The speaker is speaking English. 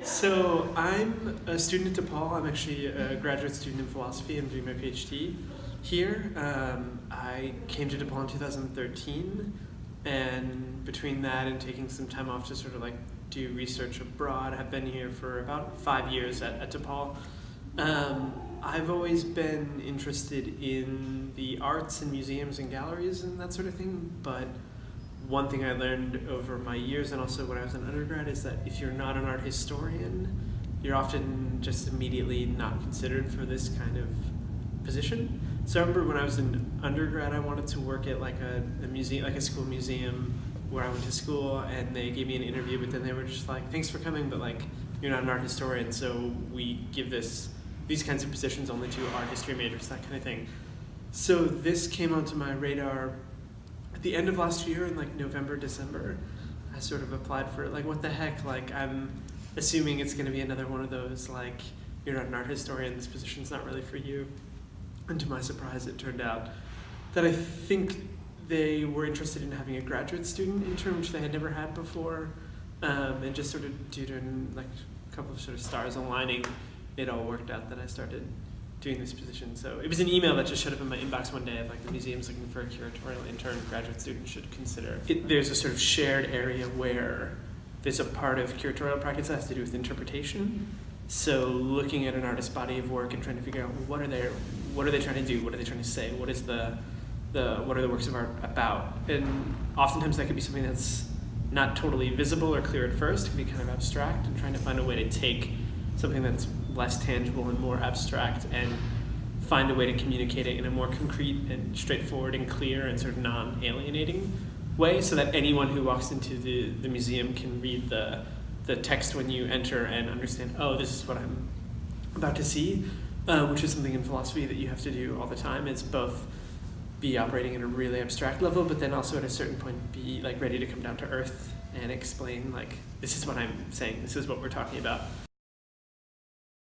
So I'm a student at DePaul. I'm actually a graduate student in philosophy. I'm doing my PhD here. I came to DePaul in 2013, and between that and taking some time off to sort of like do research abroad, I've been here for about 5 years at DePaul. I've always been interested in the arts and museums and galleries and that sort of thing, but one thing I learned over my years and also when I was an undergrad is that if you're not an art historian, you're often just immediately not considered for this kind of position. So I remember when I was an undergrad, I wanted to work at like a museum, like a school museum where I went to school, and they gave me an interview, but then they were just like, thanks for coming, but like, you're not an art historian, so we give these kinds of positions only to art history majors, that kind of thing. So this came onto my radar at the end of last year in like November, December. I sort of applied for it, like what the heck, like I'm assuming it's gonna be another one of those like, you're not an art historian, this position's not really for you. And to my surprise, it turned out that I think they were interested in having a graduate student intern, which they had never had before. And just sort of due to like a couple of sort of stars aligning, it all worked out that I started doing this position. So it was an email that just showed up in my inbox one day of like the museum's looking for a curatorial intern graduate student should consider. There's a sort of shared area where there's a part of curatorial practice that has to do with interpretation. So looking at an artist's body of work and trying to figure out what are they trying to do, what are they trying to say, what are the works of art about? And oftentimes that could be something that's not totally visible or clear at first. It can be kind of abstract, and trying to find a way to take something that's less tangible and more abstract and find a way to communicate it in a more concrete and straightforward and clear and sort of non-alienating way, so that anyone who walks into the museum can read the text when you enter and understand, oh, this is what I'm about to see, which is something in philosophy that you have to do all the time, is both be operating at a really abstract level, but then also at a certain point be like ready to come down to earth and explain like, this is what I'm saying, this is what we're talking about.